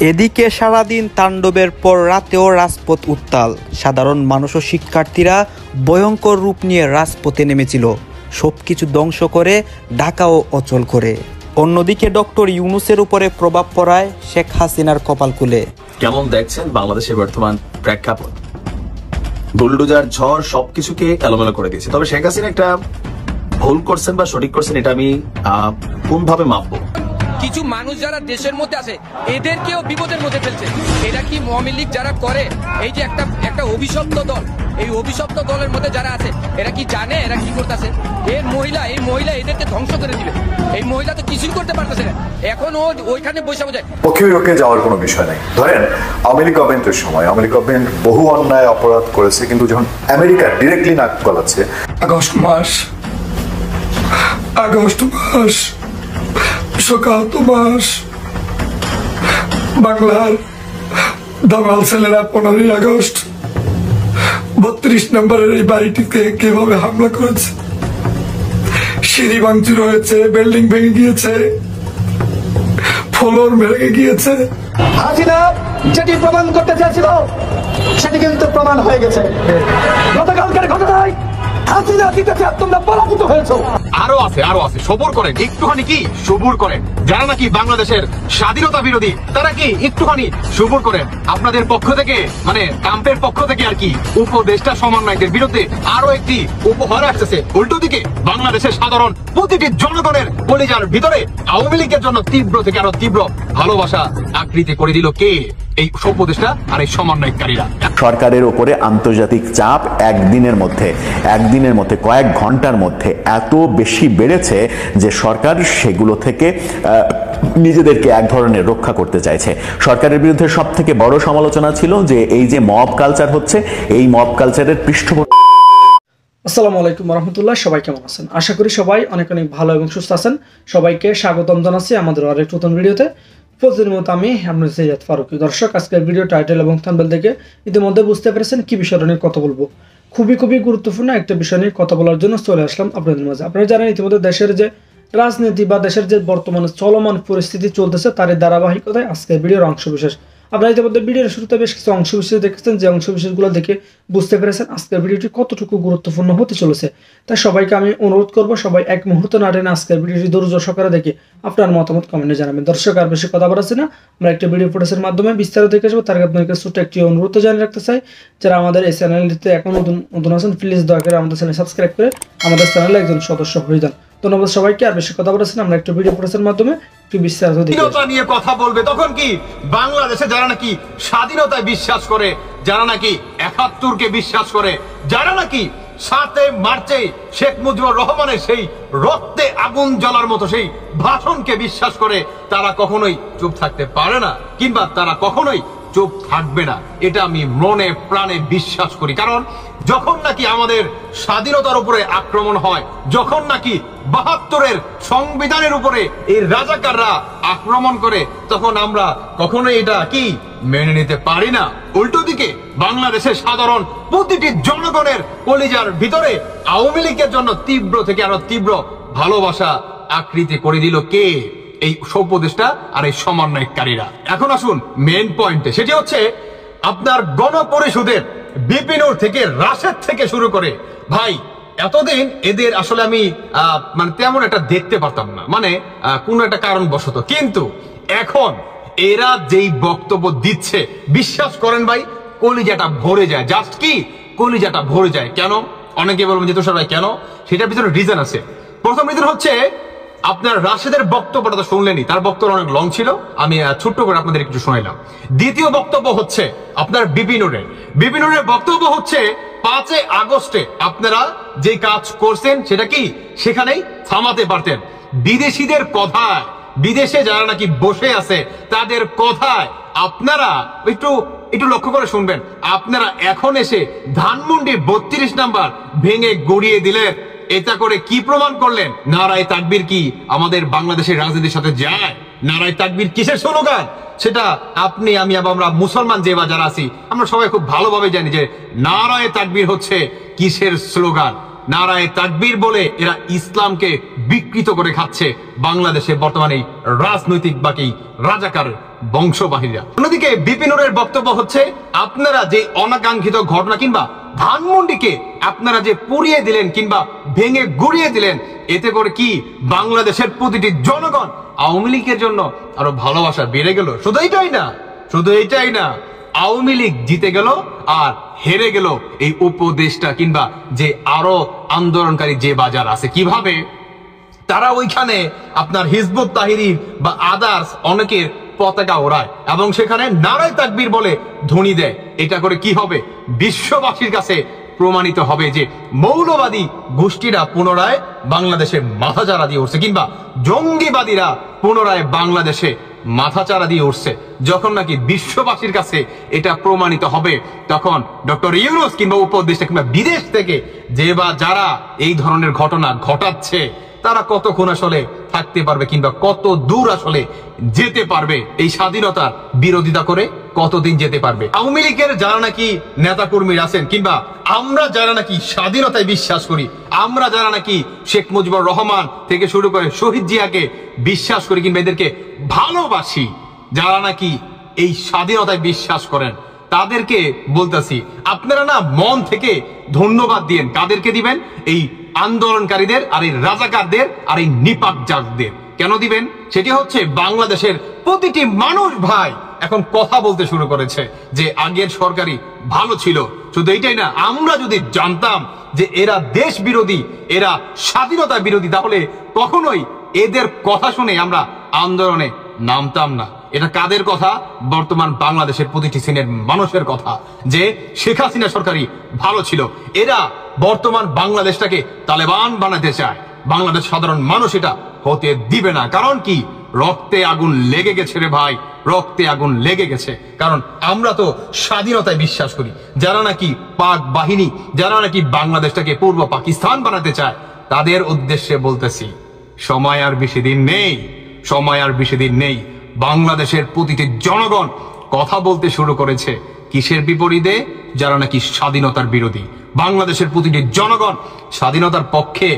এদিকে সারাদিন তাণ্ডবের পর রাতেও রাজপথ উত্তাল। সাধারণ মানুষ ও শিক্ষার্থীরা ভয়ঙ্কর রূপ নিয়ে রাজপথে নেমেছিল, সবকিছু ধ্বংস করে, ঢাকাও অচল করে। অন্যদিকে ডক্টর ইউনূসের উপরে প্রভাব পড়ায় শেখ হাসিনার কপাল খুলে। কেমন দেখছেন বাংলাদেশের বর্তমান প্রেক্ষাপট? বুলডোজার ঝড় সবকিছুকে এলোমেলো করে দিয়েছে। তবে শেখ হাসিনা একটা ভুল করছেন বা সঠিক করছেন, এটা আমি কোনভাবে মাপবো? কিছু মানুষ যারা দেশের মধ্যে আছে এদেরকেও বিপদের মধ্যে ফেলছে। এরা কি আওয়ামী লীগ যারা করে, এই যে একটা অভিশপ্ত দল, এই অভিশপ্ত দলের মধ্যে যারা আছে এরা কি জানে এরা কি করতেছে? এই মহিলা এদেরকে ধ্বংস করে দিবে। এই মহিলা তো কিছুই করতে পারতেছে না, এখন ও ওইখানে বসে বোঝায়। পক্ষে বিপক্ষে যাওয়ার কোনো বিষয় নেই। ধরেন আওয়ামী লীগ গভর্নমেন্টের সময় আওয়ামী লীগ গভর্নমেন্ট বহু অন্যায় অপরাধ করেছে, কিন্তু যখন আমেরিকা ডিরেক্টলি নাক গলাচ্ছে, আগস্ট মাস শোকাহত মাস, বাংলার দামাল ছেলেরা 15ই আগস্ট 32 নম্বরের এই বাড়িটিতে কিভাবে হামলা করেছে, সিঁড়ি ভাঙচুর হয়েছে, বিল্ডিং ভেঙে গিয়েছে, ফ্লোর ভেঙে গিয়েছে। হাসিনা যেটি প্রমাণ করতে চেয়েছিল সেটি কিন্তু প্রমাণ হয়ে গেছে। গতকালকের ঘটনায় হাসিনা জিতেছে, তোমরা পরাজিত হয়েছো। আরো আছে সবুর করেন, একটুখানি কি সবুর করেন। যারা নাকি বাংলাদেশের স্বাধীনতা বিরোধী তারা কি একটুখানি সবুর করেন। আপনাদের পক্ষ থেকে মানে ট্রাম্পের পক্ষ থেকে আর কি উপদেষ্টা সমন্বয়কদের বিরুদ্ধে আরো একটি উপহার আসতেছে। উল্টো দিকে বাংলাদেশের সাধারণ প্রতিটি জনগণের কলিজার ভিতরে আওয়ামী লীগের জন্য তীব্র থেকে আরো তীব্র ভালোবাসা আকৃতি করে দিল কে? এই উপদেষ্টা আর এই সমন্বয়কারীরা। সরকারের উপরে আন্তর্জাতিক চাপ একদিনের মধ্যে কয়েক ঘন্টার মধ্যে এত বেশি বেড়েছে যে সরকার সেগুলো থেকে নিজেদেরকে এক ধরনের রক্ষা করতে চাইছে। সরকারের বিরুদ্ধে সব থেকে বড় সমালোচনা ছিল যে এই যে মব কালচার হচ্ছে, এই মব কালচারের পৃষ্ঠপোষক। আসসালামু আলাইকুম রহমতুল্লাহ, সবাই কেমন আছেন? আশা করি সবাই অনেক ভালো এবং সুস্থ আছেন। সবাইকে স্বাগতম জানাচ্ছি আমাদের আরেক নতুন ভিডিওতে। প্রতিদিনের মতো আমি আপনার সৈয়দ ফারুকী। দর্শক, আজকের ভিডিও টাইটেল এবং থাম্বনেল দেখে ইতিমধ্যে বুঝতে পেরেছেন কি বিষয়টা নিয়ে কথা বলবো। খুবই গুরুত্বপূর্ণ একটা বিষয় নিয়ে কথা বলার জন্য চলে আসলাম আপনাদের মাঝে। আপনারা জানেন ইতিমধ্যে দেশের যে রাজনীতি বা দেশের যে বর্তমানে চলমান পরিস্থিতি চলতেছে তার ধারাবাহিকতায় আজকের ভিডিওর অংশবিশেষ। আপনারা ইতিমধ্যে ভিডিওর শুরুতে বেশ কিছু অংশবিশেষ দেখেছেন, যে অংশবিশেষগুলো দেখে বুঝতে পেরেছেন আজকের ভিডিওটি কতটুকু গুরুত্বপূর্ণ হতে চলেছে। তাই সবাইকে আমি অনুরোধ করবো, সবাই এক মুহূর্ত না টেনে আজকের ভিডিওটি ধৈর্য সহকারে দেখে আপনার মতামত কমেন্টে জানাবেন। দর্শক, আর বেশি কথা বলাচ্ছি না, আমরা একটা ভিডিও ফুটেজের মাধ্যমে বিস্তারিত দেখে আসবো। তার আপনাদের কাছে ছোট্ট একটি অনুরোধ জানিয়ে রাখতে চাই, যারা আমাদের এই চ্যানেলটিতে এখন নতুন আছেন প্লিজ দয়া করে আমাদের চ্যানেল সাবস্ক্রাইব করে আমাদের চ্যানেলে একজন সদস্য হয়ে যান। ধন্যবাদ সবাইকে। আর বেশি কথা বলেছেন, আমরা একটা ভিডিও ফুটেজের মাধ্যমে একটু বিস্তারিত স্বাধীনতা নিয়ে কথা বলবে। তখন কি বাংলাদেশে যারা নাকি স্বাধীনতায় বিশ্বাস করে, যারা নাকি ৭১কে বিশ্বাস করে, যারা নাকি ৭ মার্চে শেখ মুজিবুর রহমানের সেই রক্তে আগুন জ্বলার মতো সেই ভাষণকে বিশ্বাস করে, তারা কখনোই চুপ থাকতে পারে না, কিংবা তারা কখনোই চুপ থাকবে না। এটা আমি মনে প্রাণে বিশ্বাস করি। কারণ যখন নাকি আমাদের স্বাধীনতার উপরে আক্রমণ হয়, যখন নাকি ৭২-এর সংবিধানের উপরে এই রাজাকাররা আক্রমণ করে, তখন আমরা কখনোই এটা কি মেনে নিতে পারি না। উল্টো দিকে বাংলাদেশের সাধারণ প্রতিটি জনগণের কলিজার ভিতরে আওয়ামী লীগের জন্য তীব্র থেকে আরো তীব্র ভালোবাসা আকৃতি করে দিল কে? এই উপদেষ্টা আর এই সমন্বয়কারীরা। এখন আসুন মেইন পয়েন্টে, সেটি হচ্ছে আপনার গণপরিষদের বিপিনুর থেকে রাশেদ থেকে শুরু করে, ভাই এতদিন এদের আসলে আমি মানে তেমন একটা দেখতে পারতাম না, মানে কোনো একটা কারণবশত। কিন্তু এখন এরা যেই বক্তব্য দিচ্ছে, বিশ্বাস করেন ভাই কলিজাটা ভরে যায়। জাস্ট কি কলিজাটা ভরে যায়। কেন? অনেকে বলবেন যে তুষার ভাই কেন? সেটার পিছনে রিজন আছে। প্রথম রিজন হচ্ছে আপনার রাশেদের বক্তব্যটা তো শুনলেনি, তার বক্তব্য অনেক লং ছিল, আমি ছোট্ট করে আপনাদের একটু শোনাইলাম। দ্বিতীয় বক্তব্য হচ্ছে আপনার বিপিনুরের বক্তব্য হচ্ছে 5 আগস্টে আপনারা যে কাজ করছেন সেটা কি সেখানেই থামাতে পারতেন। বিদেশিদের কথায়, বিদেশে যারা নাকি বসে আছে তাদের কথায় আপনারা একটু লক্ষ্য করে শুনবেন। আপনারা এখন এসে ধানমন্ডি 32 নাম্বার ভেঙে গড়িয়ে দিলেন। এটা করে কি প্রমাণ করলেন? নারায়ে তাকবীর কি আমাদের বাংলাদেশের রাজনীতির সাথে যায়? নারায়ে তাকবীর কিসের স্লোগান? সেটা আপনি, আমি, আমরা মুসলমান যে বা যারা আছি আমরা সবাই খুব ভালোভাবে জানি যে নারায়ে তাকবীর হচ্ছে কিসের স্লোগান। নারায়ে তাকবীর বলে এরা ইসলামকে বিকৃত করে খাচ্ছে বাংলাদেশে বর্তমানে রাজনৈতিক বাকি রাজাকার বংশবাহীরা। অন্যদিকে বিপিনুরের বক্তব্য হচ্ছে, আপনারা যে অনাকাঙ্ক্ষিত ঘটনা কিংবা ধানমন্ডিকে আপনারা যে পুড়িয়ে দিলেন কিংবা ভেঙে গুড়িয়ে দিলেন, এতে করে কি বাংলাদেশের প্রতিটি জনগণ আওয়ামী লীগের জন্য আরো ভালোবাসা বেড়ে গেল। শুধু এইটাই না, আওয়ামী লীগ জিতে গেল আর হেরে গেল এই উপদেশটা কিংবা যে আরো আন্দোলনকারী যে বাজার আছে। কিভাবে তারা ওইখানে আপনার হিজবুত তাহরির বা আদার্স অনেকের পতাকা ওড়ায় এবং সেখানে নারায়ে তাকবীর বলে ধ্বনি দেয়। এটা করে কি হবে? বিশ্ববাসীর কাছে প্রমাণিত হবে যে মৌলবাদী গোষ্ঠীরা পুনরায় বাংলাদেশে মাথাচাড়া দিয়ে উঠছে কিংবা জঙ্গিবাদীরা পুনরায় বাংলাদেশে মাথাচাড়া দিয়ে উঠছে। যখন নাকি বিশ্ববাসীর কাছে এটা প্রমাণিত হবে, তখন ডক্টর ইউনূস কিংবা উপদেষ্টা কিংবা বিদেশ থেকে যে বা যারা এই ধরনের ঘটনা ঘটাচ্ছে তারা কতক্ষণ আসলে থাকতে পারবে কিংবা কত দূর আসলে যেতে পারবে, এই স্বাধীনতার বিরোধিতা করে কতদিন যেতে পারবে। আওয়ামী লীগের যারা নাকি নেতাকর্মীরা আছেন কিংবা আমরা যারা নাকি স্বাধীনতায় বিশ্বাস করি, আমরা যারা নাকি শেখ মুজিবুর রহমান থেকে শুরু করে শহীদ জিয়াকে বিশ্বাস করি কিংবা এদেরকে ভালোবাসি, যারা নাকি এই স্বাধীনতায় বিশ্বাস করেন, তাদেরকে বলতেছি আপনারা না মন থেকে ধন্যবাদ দিয়েন। কাদেরকে দিবেন? এই আন্দোলনকারীদের আর এই রাজাকারদের আর এই নিপাক জাতদের। কেন দিবেন? সেটি হচ্ছে বাংলাদেশের প্রতিটি মানুষ ভাই এখন কথা বলতে শুরু করেছে যে আগের সরকারই ভালো ছিল। শুধু এইটাই না, আমরা যদি জানতাম যে এরা দেশ বিরোধী, এরা স্বাধীনতা বিরোধী, তাহলে কখনোই এদের কথা শুনে আমরা আন্দোলনে নামতাম না। এটা কাদের কথা? বর্তমান বাংলাদেশের প্রতিটি শ্রেণীর মানুষের কথা যে শেখ হাসিনা সরকারই ভালো ছিল। এরা বর্তমান বাংলাদেশটাকে তালেবান বানাতে চায়। বাংলাদেশ সাধারণ মানুষ এটা হতে দিবে না। কারণ কি? রক্তে আগুন লেগে গেছে রে ভাই, রক্তে আগুন লেগে গেছে। কারণ আমরা তো স্বাধীনতায় বিশ্বাস করি। যারা নাকি পাক বাহিনী, যারা নাকি বাংলাদেশটাকে পূর্ব পাকিস্তান বানাতে চায়, তাদের উদ্দেশ্যে বলতেছি সময় আর বেশি দিন নেই। বাংলাদেশের প্রতিটি জনগণ কথা বলতে শুরু করেছে কিসের বিপরীতে? যারা নাকি স্বাধীনতার বিরোধী। বাংলাদেশের প্রতিটি জনগণ স্বাধীনতার পক্ষে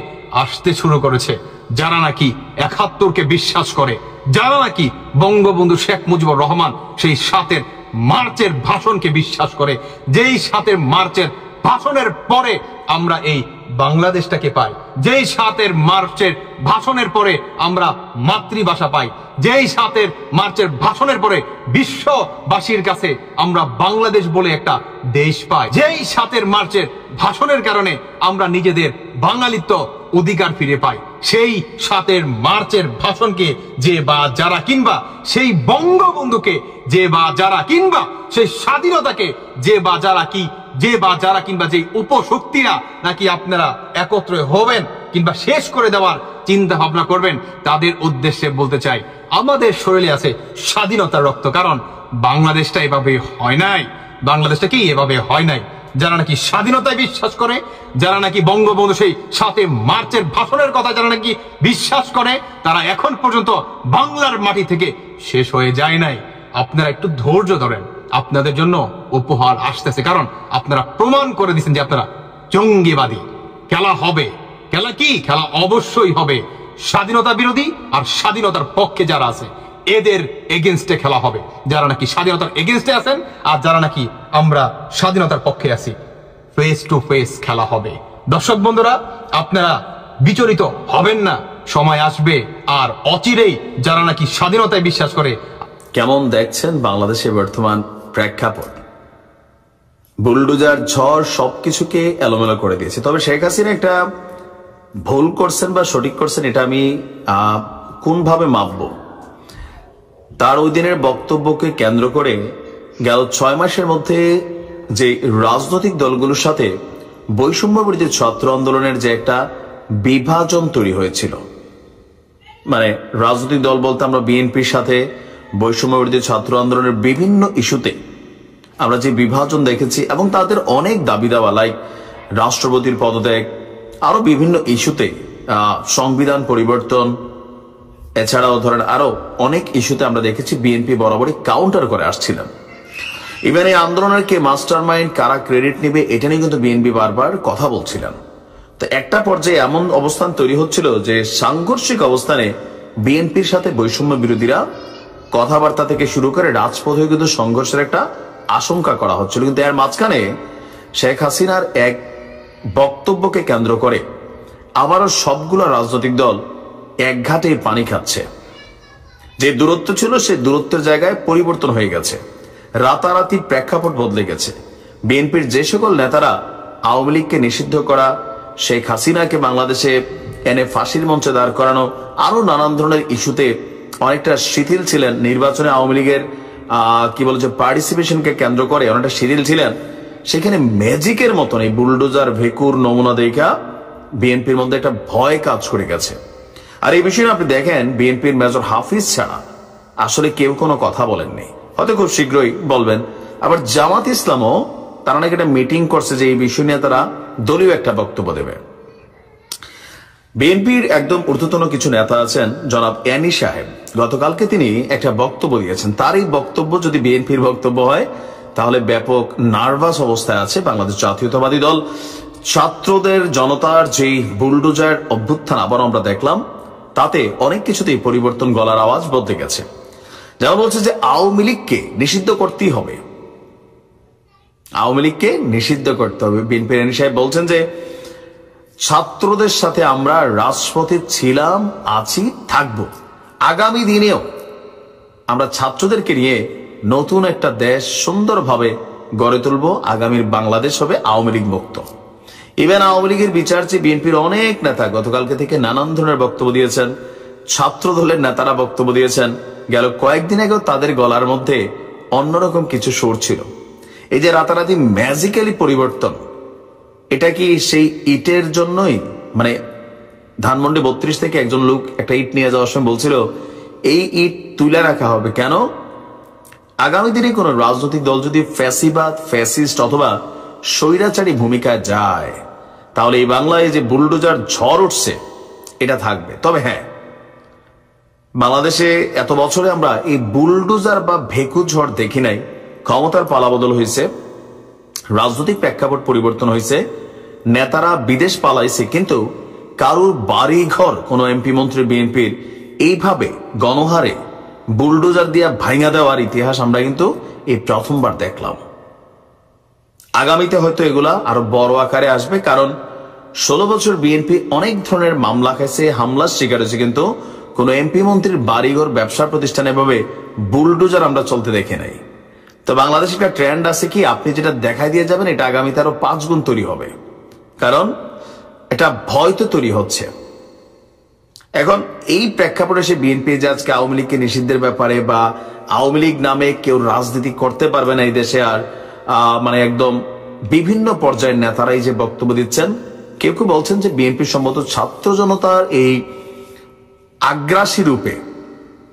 আসতে শুরু করেছে। যারা নাকি ৭১কে বিশ্বাস করে, যারা নাকি বঙ্গবন্ধু শেখ মুজিবুর রহমান সেই ৭ মার্চের ভাষণকে বিশ্বাস করে, যেই ৭ মার্চের ভাষণের পরে আমরা এই বাংলাদেশটাকে পাই, যেই ৭ মার্চের ভাষণের পরে আমরা মাতৃভাষা পাই, যেই ৭ মার্চের ভাষণের পরে বিশ্ববাসীর কাছে আমরা বাংলাদেশ বলে একটা দেশ পাই, যেই ৭ মার্চের ভাষণের কারণে আমরা নিজেদের বাঙালিত্ব অধিকার ফিরে পাই। সেই ৭ মার্চের ভাষণকে যে বা যারা কিংবা সেই বঙ্গবন্ধুকে যে বা যারা কিংবা সেই স্বাধীনতাকে যে বা যারা কিংবা যে উপশক্তিরা নাকি আপনারা একত্র হবেন কিংবা শেষ করে দেওয়ার চিন্তা ভাবনা করবেন, তাদের উদ্দেশ্যে বলতে চাই আমাদের শরীরে আছে স্বাধীনতার রক্ত। কারণ বাংলাদেশটা এভাবে হয় নাই, বাংলাদেশটা কি এভাবে হয় নাই। যারা নাকি স্বাধীনতায় বিশ্বাস করে, যারা নাকি বঙ্গবন্ধু সেই ৭ মার্চের ভাষণের কথা যারা নাকি বিশ্বাস করে, তারা এখন পর্যন্ত বাংলার মাটি থেকে শেষ হয়ে যায় নাই। আপনারা একটু ধৈর্য ধরেন, আপনাদের জন্য উপহার আসতেছে। কারণ আপনারা প্রমাণ করে দিচ্ছেন যে আপনারা জঙ্গিবাদী। খেলা হবে, খেলা কি? খেলা অবশ্যই হবে স্বাধীনতা বিরোধী আর স্বাধীনতার পক্ষে যারা আছে এদের এগেনস্টে খেলা হবে। যারা নাকি স্বাধীনতার এগেনস্টে আছেন আর যারা নাকি আমরা স্বাধীনতার পক্ষে আছি, ফেস টু ফেস খেলা হবে। দর্শক বন্ধুরা, আপনারা বিচলিত হবেন না, সময় আসবে আর অচিরেই যারা নাকি স্বাধীনতায় বিশ্বাস করে। কেমন দেখছেন বাংলাদেশের বর্তমান প্রেক্ষাপট? বুলডোজার ঝড় সবকিছুকে এলোমেলো করে দিয়েছে। তবে শেখ হাসিনা একটা ভুল করছেন বা সঠিক করছেন, এটা আমি কোনভাবে মাপবো? তার ওই দিনের বক্তব্যকে কেন্দ্র করে গেল ৬ মাসের মধ্যে যে রাজনৈতিক দলগুলোর সাথে বৈষম্য বিরোধী ছাত্র আন্দোলনের যে একটা বিভাজন তৈরি হয়েছিল, মানে রাজনৈতিক দল বলতে আমরা বিএনপির সাথে বৈষম্য বিরোধী ছাত্র আন্দোলনের বিভিন্ন ইস্যুতে আমরা যে বিভাজন দেখেছি এবং তাদের অনেক দাবি দাওয়া, লাইক রাষ্ট্রপতির পদত্যাগ, আরো বিভিন্ন ইস্যুতে সংবিধান পরিবর্তন, এছাড়াও ধরেন আরো অনেক ইস্যুতে আমরা দেখেছি বিএনপি বরাবরই কাউন্টার করে আসছিলেন। ইভেন এই আন্দোলনের কে মাস্টার মাইন্ড, কারা ক্রেডিট নেবে, এটা নিয়ে কিন্তু বিএনপি বারবার কথা বলছিলেন। তো একটা পর্যায়ে এমন অবস্থান তৈরি হচ্ছিল যে সাংঘর্ষিক অবস্থানে বিএনপির সাথে বৈষম্য বিরোধীরা কথাবার্তা থেকে শুরু করে রাজপথে কিন্তু সংঘর্ষের একটা আশঙ্কা করা হচ্ছিল। কিন্তু এর মাঝখানে শেখ হাসিনার এক বক্তব্যকে কেন্দ্র করে আবারও সবগুলো রাজনৈতিক দল এক ঘাটে পানি খাচ্ছে। যে দূরত্ব ছিল সেই দূরত্বের জায়গায় পরিবর্তন হয়ে গেছে, রাতারাতি প্রেক্ষাপট বদলে গেছে। বিএনপির যে সকল নেতারা আওয়ামী লীগকে নিষিদ্ধ করা, শেখ হাসিনাকে বাংলাদেশে এনে ফাঁসির মঞ্চে দাঁড় করানো, আরো নানান ধরনের ইস্যুতে অনেকটা শিথিল ছিলেন, নির্বাচনে আওয়ামী লীগের কি বলে যে পার্টিসিপেশনকে কেন্দ্র করে অনেকটা শিথিল ছিলেন, সেখানে ম্যাজিকের মতন এই বুলডোজার ভেকুর নমুনা দেখা বিএনপির মধ্যে একটা ভয় কাজ করে গেছে। আর এই বিষয়ে আপনি দেখেন বিএনপির মেজর হাফিজ ছাড়া আসলে কেউ কোনো কথা বলেননি, হয়তো খুব শীঘ্রই বলবেন। আবার জামাত ইসলামও তারা নাকি একটা মিটিং করছে যে এই বিষয় নিয়ে তারা দলীয় একটা বক্তব্য দেবে। বিএনপির একদম ঊর্ধ্বতন কিছু নেতা আছেন, জনাব এনি সাহেব, গতকালকে তিনি একটা বক্তব্য দিয়েছেন। তার এই বক্তব্য যদি বিএনপির বক্তব্য হয় তাহলে ব্যাপক নার্ভাস অবস্থায় আছে বাংলাদেশ জাতীয়তাবাদী দল। ছাত্রদের জনতার যেই বুলডোজার অভ্যুত্থান আবার আমরা দেখলাম, তাতে অনেক কিছুতেই পরিবর্তন, গলার আওয়াজ বদলে গেছে। যেমন বলছে যে আওয়ামী লীগকে নিষিদ্ধ করতেই হবে, আওয়ামী লীগকে নিষিদ্ধ করতে হবে। বিএনপির এনি সাহেব বলছেন যে ছাত্রদের সাথে আমরা রাজপথে ছিলাম, আছি, থাকব, আগামী দিনেও আমরা ছাত্রদেরকে নিয়ে নতুন একটা দেশ সুন্দরভাবে গড়ে তুলব, আগামীর বাংলাদেশ হবে আওয়ামী লীগ মুক্ত। ইভেন আওয়ামী লীগের বিচার চেয়ে বিএনপির অনেক নেতা গতকালকে থেকে নানান ধরনের বক্তব্য দিয়েছেন, ছাত্র দলের নেতারা বক্তব্য দিয়েছেন। গেল কয়েকদিন আগেও তাদের গলার মধ্যে অন্যরকম কিছু সুর ছিল। এই যে রাতারাতি ম্যাজিক্যালি পরিবর্তন, এটা কি সেই ইটের জন্যই? মানে ধানমন্ডি 32 থেকে একজন লোক একটা ইট নিয়ে যাওয়ার সময় বলছিল এই ইট তুলে রাখা হবে কেন? আগামী দিনে কোন রাজনৈতিক দল যদি ফ্যাসিবাদ, ফ্যাসিস্ট অথবা স্বৈরাচারী ভূমিকায় যায় তাহলে এই বাংলায় যে বুলডোজার ঝড় উঠছে এটা থাকবে। তবে হ্যাঁ, বাংলাদেশে এত বছরে আমরা এই বুলডোজার বা ভেকু ঝড় দেখি নাই। ক্ষমতার পালাবদল হয়েছে, রাজনৈতিক প্রেক্ষাপট পরিবর্তন হয়েছে, নেতারা বিদেশ পালাইছে, কিন্তু কারুর বাড়ি ঘর কোন এমপি মন্ত্রী বিএনপির এইভাবে গণহারে বুলডোজার দিয়া ভাঙা দেওয়ার ইতিহাস আমরা কিন্তু এই প্রথমবার দেখলাম। আগামীতে হয়তো এগুলা আরো বড় আকারে আসবে, কারণ 16 বছর বিএনপি অনেক ধরনের মামলা খাইছে, হামলার শিকার হয়েছে, কিন্তু কোন এমপি মন্ত্রীর বাড়িঘর, ব্যবসা প্রতিষ্ঠান এভাবে বুলডোজার আমরা চলতে দেখি নাই। তো বাংলাদেশে একটা ট্রেন্ড আছে কি, আপনি যেটা দেখাই দিয়ে যাবেন এটা আগামীতে আরো 5 গুণ তৈরি হবে, কারণ এটা ভয় তো তৈরি হচ্ছে। এখন এই প্রেক্ষাপটে সে বিএনপি যে আজকে আওয়ামী লীগকে নিষিদ্ধের ব্যাপারে বা আওয়ামী লীগ নামে কেউ রাজনীতি করতে পারবে না এই দেশে আর, মানে একদম বিভিন্ন পর্যায়ের নেতারা এই যে বক্তব্য দিচ্ছেন, কেউ কেউ বলছেন যে বিএনপি সম্মত ছাত্র জনতার এই আগ্রাসী রূপে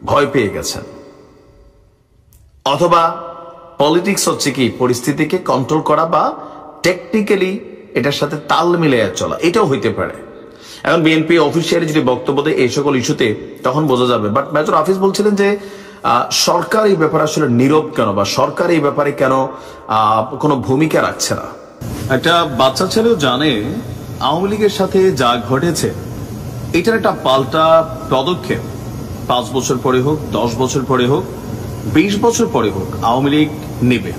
ভয় পেয়ে গেছেন, অথবা পলিটিক্স হচ্ছে কি পরিস্থিতিকে কন্ট্রোল করা বা টেকনিক্যালি এটার সাথে তাল মিলিয়ে চলা, এটাও হইতে পারে। এখন বিএনপি অফিসিয়ালি যদি বক্তব্য দেয় এই সকল ইস্যুতে তখন বোঝা যাবে। বাট মেজর হাফিজ বলছিলেন যে সরকার এই ব্যাপারে আসলে নীরব কেন, বা সরকার এই ব্যাপারে কেন কোনো ভূমিকা রাখছে না। একটা বাচ্চা ছেলেও জানে আওয়ামী লীগের সাথে যা ঘটেছে এটার একটা পাল্টা পদক্ষেপ 5 বছর পরে হোক, 10 বছর পরে হোক, 20 বছর পরে হোক আওয়ামী লীগ নেবে।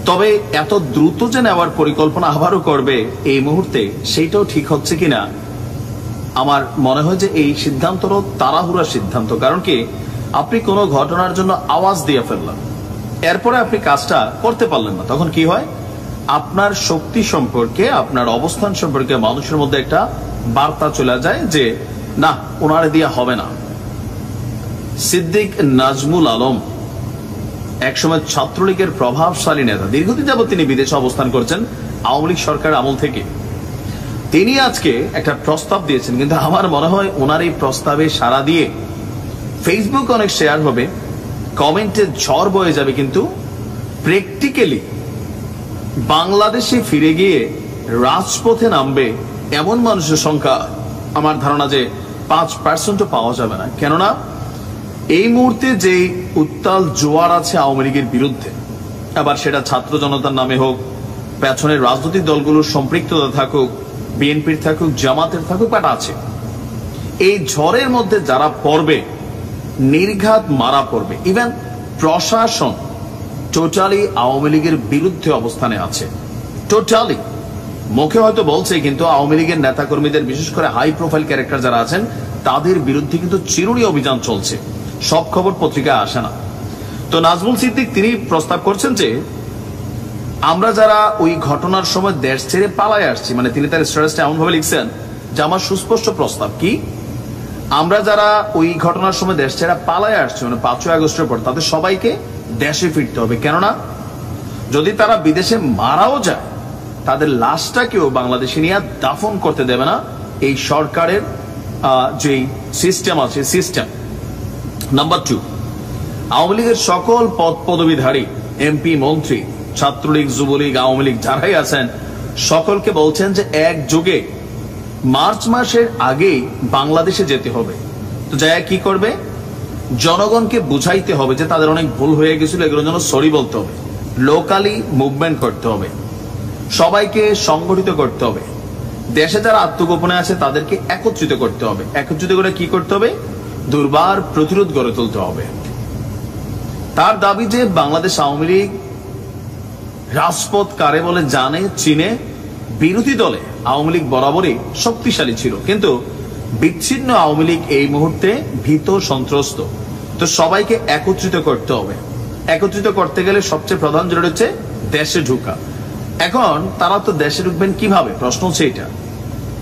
তবে এত দ্রুত যে নেওয়ার পরিকল্পনা আবারও করবে এই মুহূর্তে, সেইটাও ঠিক হচ্ছে কিনা আমার মনে হয় যে এই সিদ্ধান্তও তাড়াহুড়া সিদ্ধান্ত। কারণ কি, আপনি কোনো ঘটনার জন্য আওয়াজ দিয়ে ফেললেন, এরপরে আপনি কাজটা করতে পারলেন না, তখন কি হয়, আপনার শক্তি সম্পর্কে, আপনার অবস্থান সম্পর্কে মানুষের মধ্যে একটা বার্তা চলে যায় যে না, ওনারে দিয়ে হবে না। সিদ্দিক নাজমুল আলম একসময় ছাত্রলীগের প্রভাবশালী নেতা, দীর্ঘদিন যাবত তিনি বিদেশে অবস্থান করছেন আওয়ামী লীগ সরকার আমল থেকে। তিনি আজকে একটা প্রস্তাব দিয়েছেন, কিন্তু আমার মনে হয় ওনার এই প্রস্তাবে সাড়া দিয়ে ফেসবুক অনেক শেয়ার হবে, কমেন্টে ঝড় বয়ে যাবে, কিন্তু প্র্যাকটিক্যালি বাংলাদেশে ফিরে গিয়ে রাজপথে নামবে এমন মানুষের সংখ্যা আমার ধারণা যে 5% পাওয়া যাবে না। কেননা এই মুহূর্তে যে উত্তাল জোয়ার আছে আওয়ামী লীগের বিরুদ্ধে, আবার সেটা ছাত্র জনতার নামে হোক, পেছনের রাজনৈতিক দলগুলোর সম্পৃক্ততা থাকুক, বিএনপির থাকুক, জামাতের থাকুক, বাট আছে, এই ঝড়ের মধ্যে যারা পড়বে নির্ঘাত মারা পড়বে। ইভেন প্রশাসন টোটালি আওয়ামী লীগের বিরুদ্ধে অবস্থানে আছে, টোটালি। মুখে হয়তো বলছে, কিন্তু আওয়ামী লীগের নেতাকর্মীদের, বিশেষ করে হাই প্রোফাইল ক্যারেক্টার যারা আছেন, তাদের বিরুদ্ধে কিন্তু চিরুনি অভিযান চলছে। সব খবর পত্রিকায় আসে না। তো নাজমুল সিদ্দিক তিনি প্রস্তাব করছেন যে আমরা যারা ওই ঘটনার সময় দেশ ছেড়ে পালায় আসছি, মানে তিনি তার স্ট্যাটাসটা এমন ভাবে লিখছেন যে আমার সুস্পষ্ট প্রস্তাব কি, আমরা যারা ওই ঘটনার সময় দেশ ছেড়ে পালায় আসছি, মানে 5ই আগস্টের পর, তাদের সবাইকে দেশে ফিরতে হবে। কেননা যদি তারা বিদেশে মারাও যায়, তাদের লাশটাকেও বাংলাদেশে নিয়ে দাফন করতে দেবে না এই সরকারের যে সিস্টেম আছে, সিস্টেম। নাম্বার 2, আওয়ামী লীগের সকল পদ পদবীধারী এমপি, মন্ত্রী, ছাত্রলীগ, যুবলীগ, আওয়ামী লীগ যারাই আছেন, সকলকে বলছেন যে একযোগে মার্চ মাসের আগেই বাংলাদেশে যেতে হবে। তো যাই কি করবে, জনগণকে বুঝাইতে হবে যে তাদের অনেক ভুল হয়ে গেছিল, এগুলোর জন্য সরি বলতে হবে, লোকালি মুভমেন্ট করতে হবে, সবাইকে সংগঠিত করতে হবে, দেশে যারা আত্মগোপনে আছে তাদেরকে একত্রিত করতে হবে। একত্রিত করে কি করতে হবে, দুর্বার প্রতিরোধ গড়ে তুলতে হবে। তার দাবি যে বাংলাদেশ আওয়ামী লীগ রাজপথ কারে বলে জানে, চিনে। বিরোধী দলে আওয়ামী লীগ বরাবরই শক্তিশালী ছিল, কিন্তু বিচ্ছিন্ন আওয়ামী লীগ এই মুহূর্তে ভীত, সন্ত্রস্ত। তো সবাইকে একত্রিত করতে হবে। একত্রিত করতে গেলে সবচেয়ে প্রধান জরুরি হচ্ছে দেশে ঢুকা। এখন তারা তো দেশে ঢুকবেন কিভাবে, প্রশ্ন হচ্ছে এটা।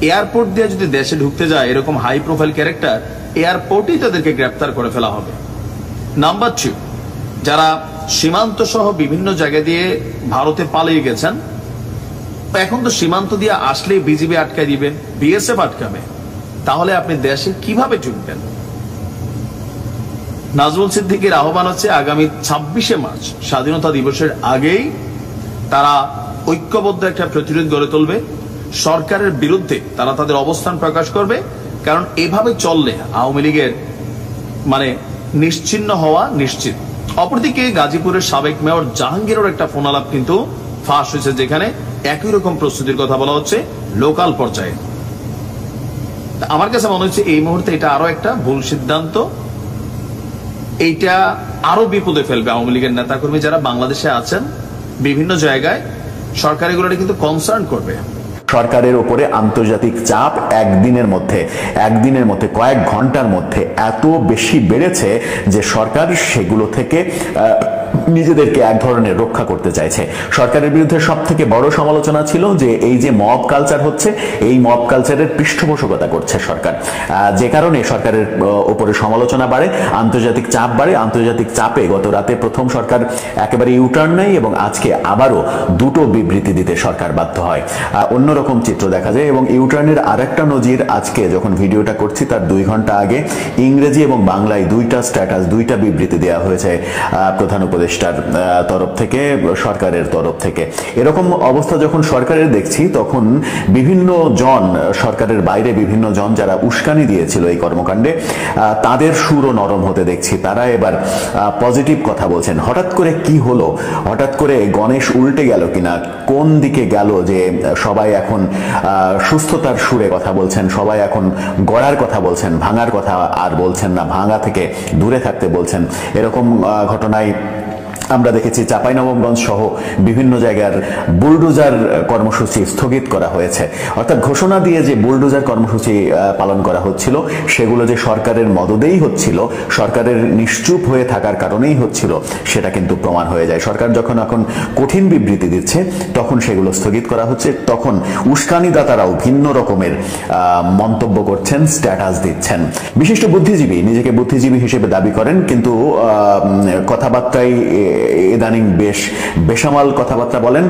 এয়ারপোর্ট দিয়ে যদি দেশে ঢুকতে যায় এরকম হাই প্রোফাইল ক্যারেক্টার, এয়ারপোর্টেই তাদেরকে গ্রেপ্তার করে ফেলা হবে। নাম্বার 2, যারা সীমান্ত সহ বিভিন্ন জায়গা দিয়ে ভারতে পালিয়ে গেছেন, এখন তো সীমান্ত দিয়ে আসলে বিজিবি আটকায় দিবেন, বিএসএফ আটকাবে, তাহলে আপনি দেশে কিভাবে ঢুকবেন? নাজমুল সিদ্দিকের আহ্বান হচ্ছে আগামী 26শে মার্চ স্বাধীনতা দিবসের আগেই তারা ঐক্যবদ্ধ একটা প্রতিরোধ গড়ে তুলবে, সরকারের বিরুদ্ধে তারা তাদের অবস্থান প্রকাশ করবে। কারণ এভাবে চললে আওয়ামী লীগের মানে নিশ্চিহ্ন হওয়া নিশ্চিত। অপরদিকে গাজীপুরের সাবেক মেয়র জাহাঙ্গীরের একটা ফোন আলাপ কিন্তু ফাঁস হয়েছে, যেখানে একই রকম প্রস্তুতির কথা বলা হচ্ছে লোকাল পর্যায়ে। আমার কাছে মনে হচ্ছে এই মুহূর্তে এটা আরো একটা ভুল সিদ্ধান্ত। এইটা আরো বিপদে ফেলবে আওয়ামী লীগের নেতাকর্মী যারা বাংলাদেশে আছেন বিভিন্ন জায়গায়। সরকার এগুলোটা কিন্তু কনসার্ন করবে। সরকারের উপরে আন্তর্জাতিক চাপ একদিনের মধ্যে কয়েক ঘন্টার মধ্যে এত বেশি বেড়েছে যে সরকার সেগুলো থেকে নিজেদেরকে এক ধরনের রক্ষা করতে চাইছে। সরকারের বিরুদ্ধে সব থেকে বড় সমালোচনা ছিল যে এই যে মব কালচার হচ্ছে, এই মব কালচারের পৃষ্ঠপোষকতা করছে সরকার, যে কারণে সরকারের উপরে সমালোচনা বাড়ে, আন্তর্জাতিক চাপ বাড়ে। আন্তর্জাতিক চাপে গত রাতে প্রথম সরকার একেবারে ইউটার্ন নেয় এবং আজকে আবারও 2টো বিবৃতি দিতে সরকার বাধ্য হয়। অন্যরকম চিত্র দেখা যায়। এবং ইউটার্নের আরেকটা নজির, আজকে যখন ভিডিওটা করছি তার 2 ঘন্টা আগে ইংরেজি এবং বাংলায় 2টা স্ট্যাটাস, 2টা বিবৃতি দেওয়া হয়েছে প্রধান উপদেষ্টার তরফ থেকে, সরকারের তরফ থেকে। এরকম অবস্থা যখন সরকারের দেখছি, তখন বিভিন্ন জন, সরকারের বাইরে বিভিন্ন জন যারা উস্কানি দিয়েছিল এই কর্মকাণ্ডে, তাদের সুরও নরম হতে দেখছি। তারা এবার পজিটিভ কথা বলছেন। হঠাৎ করে কি হলো, হঠাৎ করে গণেশ উল্টে গেল কিনা, কোন দিকে গেল যে সবাই এখন সুস্থতার সুরে কথা বলছেন, সবাই এখন গড়ার কথা বলছেন, ভাঙার কথা আর বলছেন না, ভাঙা থেকে দূরে থাকতে বলছেন। এরকম ঘটনায় আমরা দেখেছি চাঁপাইনবাবগঞ্জ সহ বিভিন্ন জায়গার বুলডোজার কর্মসূচি স্থগিত করা হয়েছে। অর্থাৎ ঘোষণা দিয়ে যে বুলডোজার কর্মসূচি পালন করা হচ্ছিল, সেগুলো যে সরকারের মদদেই হচ্ছিল, সরকারের নিশ্চুপ হয়ে থাকার কারণেই হচ্ছিল, সেটা কিন্তু প্রমাণ হয়ে যায়। সরকার যখন এখন কঠিন বিবৃতি দিচ্ছে, তখন সেগুলো স্থগিত করা হচ্ছে। তখন উস্কানিদাতারাও ভিন্ন রকমের মন্তব্য করছেন, স্ট্যাটাস দিচ্ছেন। বিশিষ্ট বুদ্ধিজীবী, নিজেকে বুদ্ধিজীবী হিসেবে দাবি করেন, কিন্তু কথাবার্তায় ইদানিং বেশ বেসামাল কথাবার্তা বলেন।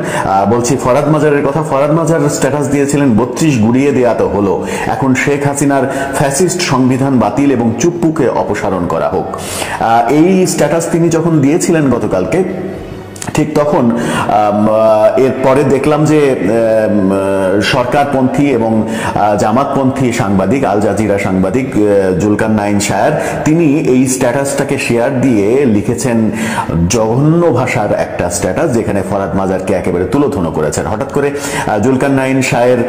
বলছি ফরহাদ মাজারের কথা। ফরহাদ মাজার স্ট্যাটাস দিয়েছিলেন 32 গুড়িয়ে দেয়া তো হলো, এখন শেখ হাসিনার ফ্যাসিস্ট সংবিধান বাতিল এবং চুপ্পুকে অপসারণ করা হোক। এই স্ট্যাটাস তিনি যখন দিয়েছিলেন গতকালকে, ঠিক তখন এরপরে দেখলাম যে সরকারপন্থী এবং জামাতপন্থী সাংবাদিক, আল জাজিরা সাংবাদিক জুলকারনাইন শায়ার, তিনি এই স্ট্যাটাসটাকে শেয়ার দিয়ে লিখেছেন জঘন্য ভাষার একটা স্ট্যাটাস, যেখানে ফরহাদ মাজারকে একেবারে তুলোধুনো করেছেন। হঠাৎ করে জুলকারনাইন শায়ের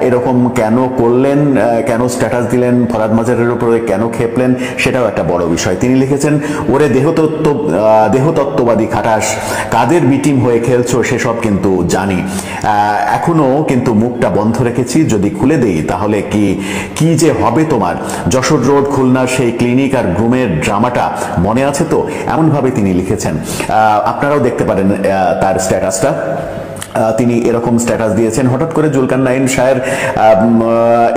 এরকম কেন করলেন, কেন স্ট্যাটাস দিলেন, ফরহাদ মাজারের উপরে কেন খেপলেন, সেটাও একটা বড় বিষয়। তিনি লিখেছেন, ওরে দেহতত্ত্ববাদী খাটাস, কাদের বিটিম হয়ে খেলছো সেসব কিন্তু জানি, এখনো কিন্তু মুখটা বন্ধ রেখেছি, যদি খুলে দেই তাহলে কি যে হবে তোমার। যশোর রোড খুলনার সেই ক্লিনিক আর গ্রুমের ড্রামাটা মনে আছে তো, এমন ভাবে তিনি লিখেছেন। আপনারাও দেখতে পারেন তার স্ট্যাটাসটা। তিনি এরকম স্ট্যাটাস দিয়েছেন। হঠাৎ করে জুলকারনাইন শায়ের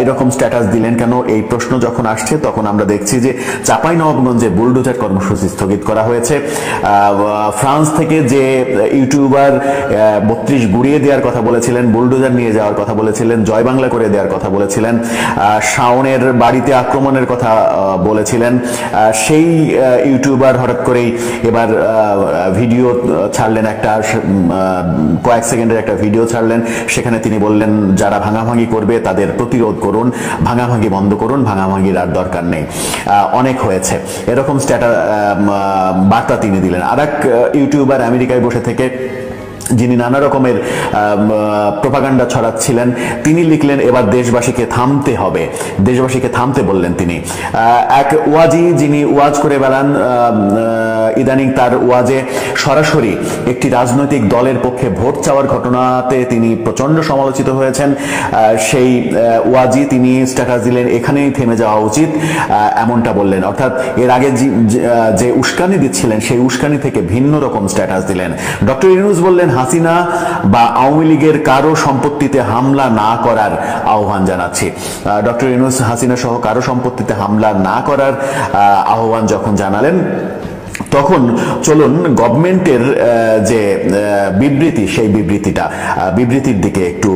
এরকম স্ট্যাটাস দিলেন কেন, এই প্রশ্ন যখন আসছে তখন আমরা দেখছি যে চাঁপাইনবাবগঞ্জে বুলডোজার কর্মসূচি স্থগিত করা হয়েছে। ফ্রান্স থেকে যে ইউটিউবার 32 গুড়িয়ে দেওয়ার কথা বলেছিলেন, বুলডোজার নিয়ে যাওয়ার কথা বলেছিলেন, জয় বাংলা করে দেওয়ার কথা বলেছিলেন, শাওনের বাড়িতে আক্রমণের কথা বলেছিলেন, সেই ইউটিউবার হঠাৎ করেই এবার ভিডিও ছাড়লেন, একটা কয়েক সেকেন্ডের একটা ভিডিও ছাড়লেন। সেখানে তিনি বললেন, যারা ভাঙাভাঙি করবে তাদের প্রতিরোধ করুন, ভাঙাভাঙি বন্ধ করুন, ভাঙাভাঙির আর দরকার নেই, অনেক হয়েছে, এরকম স্ট্যাটাস বার্তা তিনি দিলেন। আর এক ইউটিউবার আমেরিকায় বসে থেকে, যিনি নানা রকমের প্রোপাগান্ডা ছড়াচ্ছিলেন, তিনি লিখলেন, এবার দেশবাসীকে থামতে হবে, দেশবাসীকে থামতে বললেন তিনি। এক ওয়াজি, যিনি ওয়াজ করে বেড়ান, ইদানিং তার ওয়াজে সরাসরি একটি রাজনৈতিক দলের পক্ষে ভোট চাওয়ার ঘটনাতে তিনি প্রচন্ড সমালোচিত হয়েছেন। সেই ওয়াজি তিনি স্ট্যাটাস দিলেন, এখানেই থেমে যাওয়া উচিত, এমনটা বললেন। অর্থাৎ এর আগে যে উস্কানি দিচ্ছিলেন, সেই উস্কানি থেকে ভিন্ন রকম স্ট্যাটাস দিলেন। ডক্টর ইউনূস বললেন, হাসিনা বা আওয়ামী লীগের কারো সম্পত্তিতে হামলা না করার আহ্বান জানাচ্ছি। ডক্টর ইউনূস হাসিনা সহ কারো সম্পত্তিতে হামলা না করার আহ্বান যখন জানালেন, তখন চলুন গভর্নমেন্টের যে বিবৃতি, সেই বিবৃতির দিকে একটু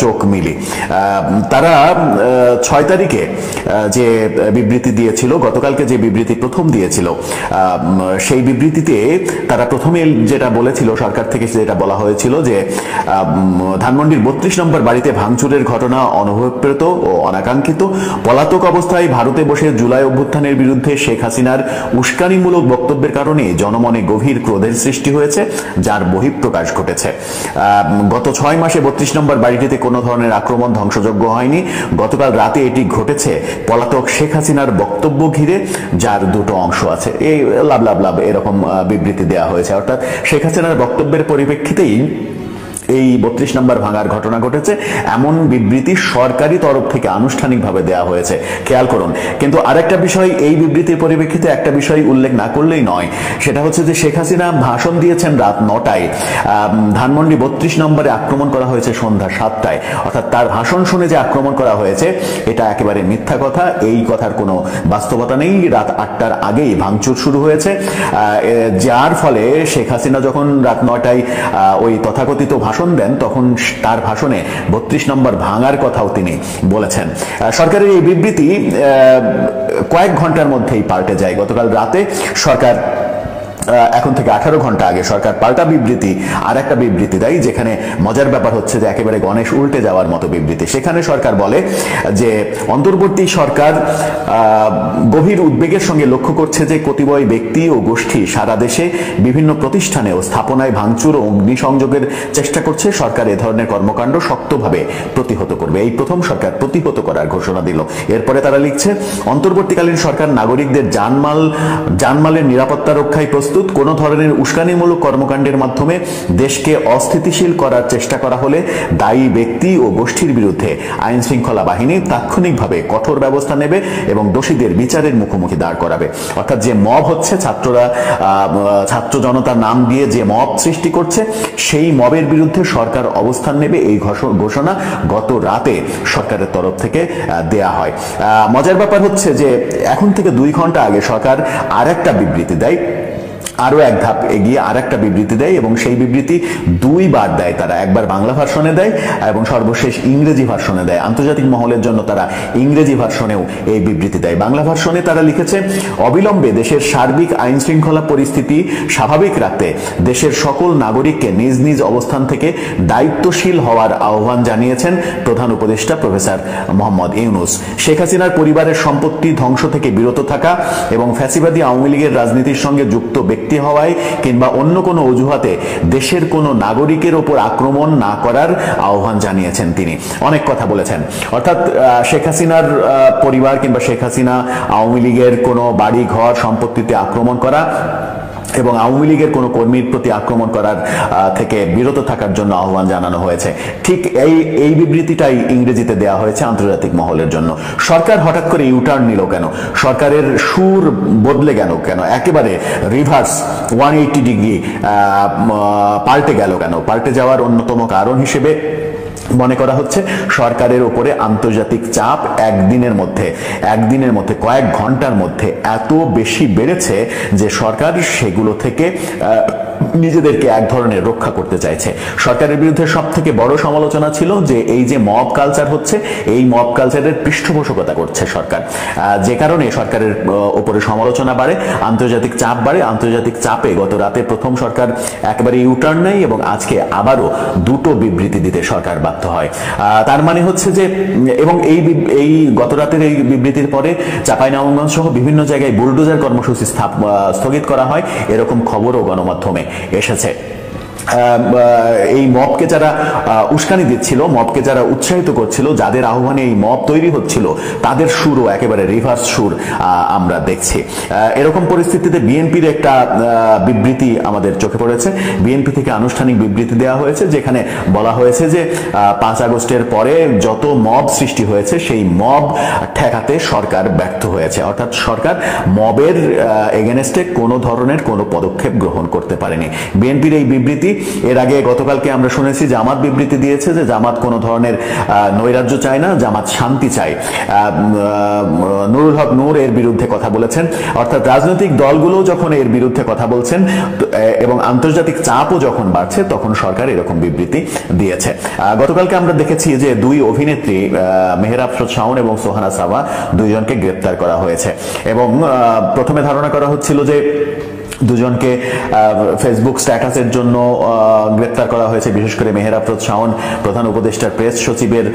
চোখ মিলি। তারা 6 তারিখে যে বিবৃতি দিয়েছিল, গতকালকে যে বিবৃতি প্রথম দিয়েছিল, সেই বিবৃতিতে তারা প্রথমে যেটা বলেছিল, সরকার থেকে যেটা বলা হয়েছিল যে ধানমন্ডির 32 নম্বর বাড়িতে ভাঙচুরের ঘটনা অনভিপ্রেত ও অনাকাঙ্ক্ষিত, পলাতক অবস্থায় ভারতে বসে জুলাই অভ্যুত্থানের বিরুদ্ধে শেখ হাসিনার উস্কানিমূলক বক্তব্যের কারণে জনমনে গভীর ক্রোধের সৃষ্টি হয়েছে, যার বহিঃপ্রকাশ ঘটেছে। গত 6 মাসে 32 নম্বর বাড়িটিতে কোনো ধরনের আক্রমণ, ধ্বংসযজ্ঞ হয়নি। গতকাল রাতে এটি ঘটেছে পলাতক শেখ হাসিনার বক্তব্য ঘিরে, যার দুটো অংশ আছে। এই লাভ এরকম বিবৃতি দেওয়া হয়েছে। অর্থাৎ শেখ হাসিনার বক্তব্যের পরিপ্রেক্ষিতেই এই 32 নম্বর ভাঙার ঘটনা ঘটেছে, এমন বিবৃতি সরকারি তরফ থেকে আনুষ্ঠানিকভাবে দেওয়া হয়েছে। খেয়াল করুন। কিন্তু আরেকটা বিষয়, এই বিবৃতির পরিপ্রেক্ষিতে একটা বিষয় উল্লেখ না করলেই নয়, সেটা হচ্ছে যে শেখ হাসিনা ভাষণ দিয়েছেন রাত 9টায়, ধানমন্ডি 32 নম্বরে আক্রমণ করা হয়েছে সন্ধ্যা 7টায়। অর্থাৎ তার ভাষণ শুনে যে আক্রমণ করা হয়েছে, এটা একেবারে মিথ্যা কথা, এই কথার কোনো বাস্তবতা নেই। রাত 8টার আগেই ভাঙচুর শুরু হয়েছে, যার ফলে শেখ হাসিনা যখন রাত 9টায় ওই তথাকথিত ভাষণ দেন, তখন তার ভাষণে 32 নম্বর ভাঙার কথাও তিনি বলেছেন। সরকারের এই বিবৃতি কয়েক ঘন্টার মধ্যেই পাল্টে যায়। গতকাল রাতে সরকার, এখন থেকে 18 ঘন্টা আগে সরকার পাল্টা বিবৃতি, আর একটা বিবৃতি দেয়, যেখানে মজার ব্যাপার হচ্ছে যে একেবারে গণেশ উল্টে যাওয়ার মতো বিবৃতি। সেখানে সরকার বলে যে অন্তর্বর্তী সরকার গভীর উদ্বেগের সঙ্গে লক্ষ্য করছে যে কতিপয় ব্যক্তি ও গোষ্ঠী সারা দেশে বিভিন্ন প্রতিষ্ঠানে ও স্থাপনায় ভাঙচুর ও অগ্নিসংযোগের চেষ্টা করছে। সরকার এ ধরনের কর্মকাণ্ড শক্তভাবে প্রতিহত করবে। এই প্রথম সরকার প্রতিহত করার ঘোষণা দিল। এরপরে তারা লিখছে, অন্তর্বর্তীকালীন সরকার নাগরিকদের জানমালের নিরাপত্তা রক্ষায় প্রস্তুত। কোনো ধরনের উস্কানিমূলক কর্মকাণ্ডের মাধ্যমে দেশকে অস্থিতিশীল করার চেষ্টা করা হলে দায়ী ব্যক্তি ও গোষ্ঠীর বিরুদ্ধে আইন শৃঙ্খলা বাহিনী তাৎক্ষণিকভাবে কঠোর ব্যবস্থা নেবে এবং দোষীদের বিচারের মুখোমুখি দাঁড় করাবে। অর্থাৎ যে মব হচ্ছে, ছাত্র জনতার নাম দিয়ে যে মব সৃষ্টি করছে, সেই মবের বিরুদ্ধে সরকার অবস্থান নেবে, এই ঘোষণা গত রাতে সরকারের তরফ থেকে দেয়া হয়। মজার ব্যাপার হচ্ছে যে এখন থেকে 2 ঘন্টা আগে সরকার আর একটা বিবৃতি দেয়। আরো এক ধাপ এগিয়ে আর একটা বিবৃতি দেয় এবং সেই বিবৃতি দুইবার দেয় তারা, একবার বাংলা ভার্সনে দেয় এবং সর্বশেষ ইংরেজি ভার্সনে দেয়। আন্তর্জাতিক মহলের জন্য তারা ইংরেজি ভার্সনেও এই বিবৃতি দেয়। বাংলা ভার্সনে তারা লিখেছে, অবিলম্বে দেশের সার্বিক আইন শৃঙ্খলা পরিস্থিতি স্বাভাবিক রাখতে দেশের সকল নাগরিককে নিজ নিজ অবস্থান থেকে দায়িত্বশীল হওয়ার আহ্বান জানিয়েছেন প্রধান উপদেষ্টা প্রফেসর মোহাম্মদ ইউনূস। শেখ হাসিনার পরিবারের সম্পত্তি ধ্বংস থেকে বিরত থাকা এবং ফ্যাসিবাদী আওয়ামী লীগের রাজনীতির সঙ্গে যুক্ত ব্যক্তি হওয়ায় কিংবা অন্য কোনো অজুহাতে দেশের কোনো নাগরিকের ওপর আক্রমণ না করার আহ্বান জানিয়েছেন তিনি। অনেক কথা বলেছেন, অর্থাৎ শেখ হাসিনার পরিবার কিংবা শেখ হাসিনা আওয়ামী লীগের কোনো বাড়ি ঘর সম্পত্তিতে আক্রমণ করা এবং আওয়ামী লীগের কোনো কর্মীর প্রতি আক্রমণ করার থেকে বিরত থাকার জন্য আহ্বান জানানো হয়েছে। ঠিক এই বিবৃতিটাই ইংরেজিতে দেওয়া হয়েছে আন্তর্জাতিক মহলের জন্য। সরকার হঠাৎ করে ইউটার্ন নিল কেন? সরকারের সুর বদলে গেল কেন? একেবারে রিভার্স 180 ডিগ্রি পাল্টে গেল কেন? পাল্টে যাওয়ার অন্যতম কারণ হিসেবে মনে করা হচ্ছে সরকারের উপরে আন্তর্জাতিক চাপ একদিনের মধ্যে কয়েক ঘন্টার মধ্যে এত বেশি বেড়েছে যে সরকার সেগুলো থেকে নিজেদেরকে এক ধরনের রক্ষা করতে চাইছে। সরকারের বিরুদ্ধে সব থেকে বড় সমালোচনা ছিল যে এই যে মব কালচার হচ্ছে, এই মব কালচারের পৃষ্ঠপোষকতা করছে সরকার, যে কারণে সরকারের উপরে সমালোচনা বাড়ে, আন্তর্জাতিক চাপ বাড়ে। আন্তর্জাতিক চাপে গত রাতে প্রথম সরকার একেবারে ইউটার্ন নেয় এবং আজকে আবারও দুটো বিবৃতি দিতে সরকার বাধ্য হয়। তার মানে হচ্ছে যে, এবং এই গত রাতের এই বিবৃতির পরে চাঁপাইনবাবগঞ্জ সহ বিভিন্ন জায়গায় বুলডোজার কর্মসূচি স্থগিত করা হয়, এরকম খবরও গণমাধ্যমে এসেছে। এই মবকে যারা উস্কানি দিচ্ছিল, মবকে যারা উৎসাহিত করছিল, যাদের আহ্বানে এই মব তৈরি হচ্ছিল, তাদের সুরও একেবারে রিভার্স সুর আমরা দেখছি। এরকম পরিস্থিতিতে বিএনপির একটা বিবৃতি আমাদের চোখে পড়েছে। বিএনপি থেকে আনুষ্ঠানিক বিবৃতি দেওয়া হয়েছে, যেখানে বলা হয়েছে যে 5 আগস্টের পরে যত মব সৃষ্টি হয়েছে সেই মব ঠেকাতে সরকার ব্যর্থ হয়েছে, অর্থাৎ সরকার মবের এগেনস্টে কোনো ধরনের কোনো পদক্ষেপ গ্রহণ করতে পারেনি। বিএনপির এই বিবৃতি, এর আগে গতকালকে আমরা শুনেছি জামাত বিবৃতি দিয়েছে যে জামাত কোনো ধরনের নৈরাজ্য চায় না, জামাত শান্তি চায়। নুরুল হক নূর এর বিরুদ্ধে কথা বলেছেন, অর্থাৎ রাজনৈতিক দলগুলো যখন এর বিরুদ্ধে কথা বলছেন এবং আন্তর্জাতিক চাপও যখন বাড়ছে, তখন সরকার এরকম বিবৃতি দিয়েছে। গতকালকে আমরা দেখেছি যে দুই অভিনেত্রী মেহের আফরোজ শাওন এবং সোহানা সাবা দুইজনকে গ্রেপ্তার করা হয়েছে এবং প্রথমে ধারণা করা হচ্ছিল যে দুজনকে ফেসবুক স্ট্যাটাসের জন্য গ্রেপ্তার করা হয়েছে। বিশেষ করে মেহের আফরোজ শাওন প্রধান উপদেষ্টার প্রেস সচিবের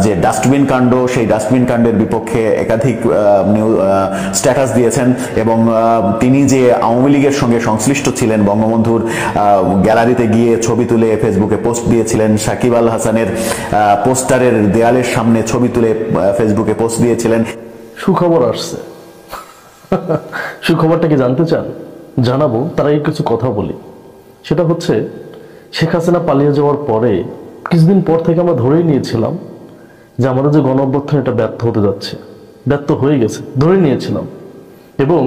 যে ডাস্টবিন কাণ্ড, সেই ডাস্টবিন কাণ্ডের বিপক্ষে একাধিক স্ট্যাটাস দিয়েছেন এবং তিনি যে আওয়ামী লীগের সঙ্গে সংশ্লিষ্ট ছিলেন, বঙ্গবন্ধুর গ্যালারিতে গিয়ে ছবি তুলে ফেসবুকে পোস্ট দিয়েছিলেন, সাকিব আল হাসানের পোস্টারের দেয়ালের সামনে ছবি তুলে ফেসবুকে পোস্ট দিয়েছিলেন। সুখবর আসছে। সুখবরটা কি জানতে চান? জানাবো, তার আগে কিছু কথা বলি। সেটা হচ্ছে, শেখ হাসিনা পালিয়ে যাওয়ার পরে কিছুদিন পর থেকে আমরা ধরেই নিয়েছিলাম যে আমাদের যে গণ-অভ্যুত্থান এটা ব্যর্থ হতে যাচ্ছে, ব্যর্থ হয়ে গেছে, ধরে নিয়েছিলাম। এবং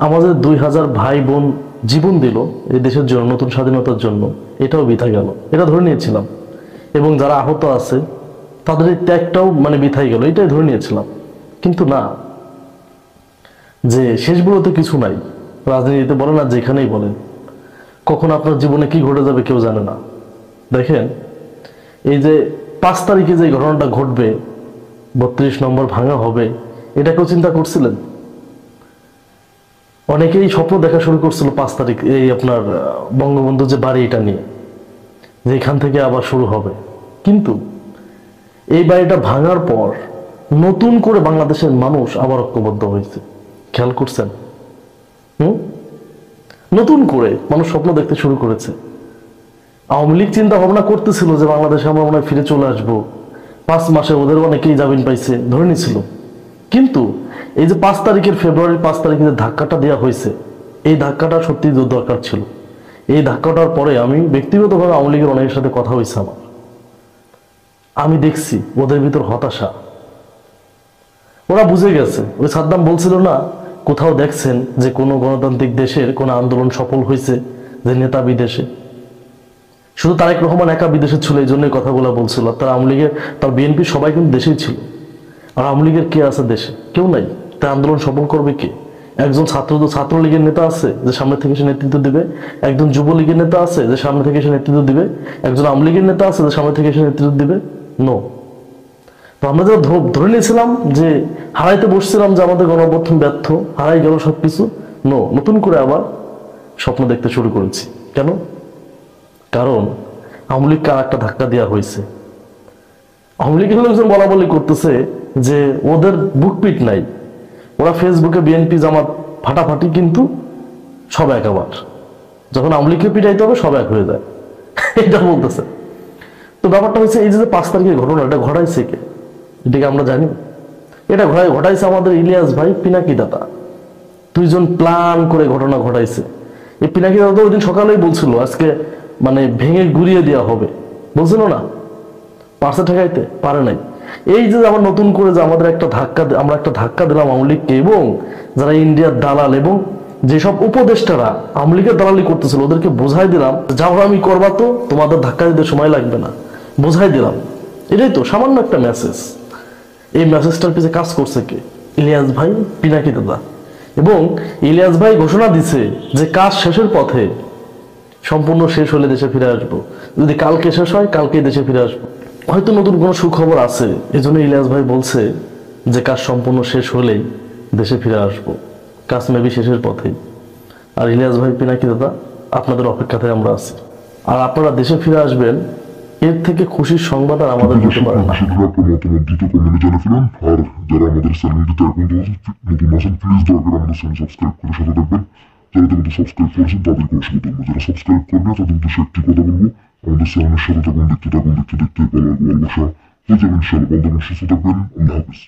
আমাদের 2000 ভাই বোন জীবন দিল এই দেশের জন্য, নতুন স্বাধীনতার জন্য, এটাও বৃথা গেল, এটা ধরে নিয়েছিলাম। এবং যারা আহত আছে তাদের এই ত্যাগটাও বৃথাই গেল, এটাই ধরে নিয়েছিলাম। কিন্তু না, যে শেষ বলতে কিছু নাই। রাজনীতিতে বলেন আর যেখানেই বলেন, কখন আপনার জীবনে কি ঘটে যাবে কেউ জানে না। দেখেন, এই যে 5 তারিখে যে ঘটনাটা ঘটবে, 32 নম্বর ভাঙা হবে, এটা কেউ চিন্তা করছিলেন? অনেকেই স্বপ্ন দেখা শুরু করছিল 5 তারিখ এই আপনার বঙ্গবন্ধু যে বাড়ি, এটা নিয়ে যে এখান থেকে আবার শুরু হবে। কিন্তু এই বাড়িটা ভাঙার পর নতুন করে বাংলাদেশের মানুষ আবার ঐক্যবদ্ধ হয়েছে। খেয়াল করছেন? নতুন করে মানুষ স্বপ্ন দেখতে শুরু করেছে। আওয়ামী লীগ চিন্তা ভাবনা করতেছিল যে বাংলাদেশে আমরা মনে হয় ফিরে চলে আসবো, 5 মাসে ওদের অনেকেই জামিন পাইছে, ধরে নিছিল। কিন্তু এই যে 5 তারিখের ফেব্রুয়ারির 5 তারিখে যে ধাক্কাটা দেওয়া হয়েছে, এই ধাক্কাটা সত্যি দরকার ছিল। এই ধাক্কাটার পরে আমি ব্যক্তিগতভাবে আওয়ামী লীগের অনেকের সাথে কথা হয়েছে আমার, আমি দেখছি ওদের ভিতর হতাশা। ওরা বুঝে গেছে, ওই সাদ্দাম বলছিল না, কোথাও দেখছেন যে কোনো গণতান্ত্রিক দেশের কোনো আন্দোলন সফল হয়েছে যে নেতা বিদেশে? শুধু তারেক রহমান একা বিদেশে ছিল, এই জন্যই কথাগুলো বলছিল। তার আওয়ামী লীগের, তার বিএনপি সবাই কিন্তু দেশেই ছিল। আর আওয়ামী লীগের কে আছে দেশে? কেউ নাই। তাই আন্দোলন সফল করবে কে? একজন ছাত্রলীগের নেতা আছে যে সামনে থেকে সে নেতৃত্ব দিবে, একজন যুবলীগের নেতা আছে যে সামনে থেকে সে নেতৃত্ব দিবে, একজন আওয়ামী লীগের নেতা আছে যে সামনে থেকে সে নেতৃত্ব দিবে? নো। তো আমরা যারা ধরে নিয়েছিলাম যে হারাইতে বসছিলাম যে আমাদের গণঅভ্যুত্থান ব্যর্থ, হারাই গেল সবকিছু, নো, নতুন করে আবার স্বপ্ন দেখতে শুরু করেছি। কেন? কারণ আওয়ামী লীগকে আর একটা ধাক্কা দেওয়া হয়েছে। আওয়ামী লীগের লোকজন বলা বলি করতেছে যে ওদের বুকপিট নাই, ওরা ফেসবুকে বিএনপি জামাত ফাটাফাটি, কিন্তু সব এক আবার, যখন আওয়ামী লীগকে পিটাইতে হবে সব এক হয়ে যায়, এটা বলতেছে। তো ব্যাপারটা হচ্ছে এই যে 5 তারিখের ঘটনা, এটা ঘটাইছে কে? এটাকে আমরা জানি। এটা ঘটাইছে আমাদের ইলিয়াস ভাই, পিনাকি দাদা। 2 জন প্ল্যান করে ঘটনা ঘটাইছে। এই পিনাকি দাদা ওই দিন সকালেই বলছিল আজকে মানে ভেঙে গুড়িয়ে দেওয়া হবে, বলছিল না? পারছে ঠেকাইতে? পারে নাই। এই যে আবার নতুন করে যে আমরা একটা ধাক্কা দিলাম আওয়ামী লীগকে, এবং যারা ইন্ডিয়ার দালাল এবং যেসব উপদেষ্টারা আওয়ামী লীগের দালালি করতেছিল ওদেরকে বোঝাই দিলাম, যাও আমি করবা তো তোমাদের ধাক্কা দিতে সময় লাগবে না, বোঝাই দিলাম। এটাই তো সামান্য একটা মেসেজ। এই মেসেজটার পিছনে কাজ করছে কে? ইলিয়াস ভাই, পিনাকি দাদা। এবং ইলিয়াস ভাই ঘোষণা দিছে যে কাজ শেষের পথে, সম্পূর্ণ শেষ হলে দেশে ফিরে আসবো। যদি কালকে শেষ হয় কালকেই দেশে ফিরে আসবো। হয়তো নতুন কোনো সুখবর আছে, এজন্য ইলিয়াস ভাই বলছে যে কাজ সম্পূর্ণ শেষ হলেই দেশে ফিরে আসবো, কাজ মেবি শেষের পথেই। আর ইলিয়াস ভাই, পিনাকি দাদা, আপনাদের অপেক্ষাতে আমরা আছি। আর আপনারা দেশে ফিরে আসবেন, এর থেকে খুশির সংবাদ আর আমাদের হতে পারে না। মতামত দ্রুত কমেন্টে জানিয়ে ফেলেন। আর যারা আমাদের চ্যানেলটিতে এখন নতুন আছেন, প্লিজ দয়া করে আমাদের চ্যানেল সাবস্ক্রাইব করে সাথে থাকবেন। যারা কিন্তু সাবস্ক্রাইব করেছেন তাদেরকে অসংখ্য ধন্যবাদ। যারা সাবস্ক্রাইব করবে তাদের উদ্দেশ্যে একটি কথা বলবো, আমাদের চ্যানেলের সাথে থাকুন, দেখতে ভালোবাসা হয়ে যাবেন ইনশাআল্লাহ। ভালো থাকবেন, সুস্থ থাকবেন। আল্লাহ হাফিজ।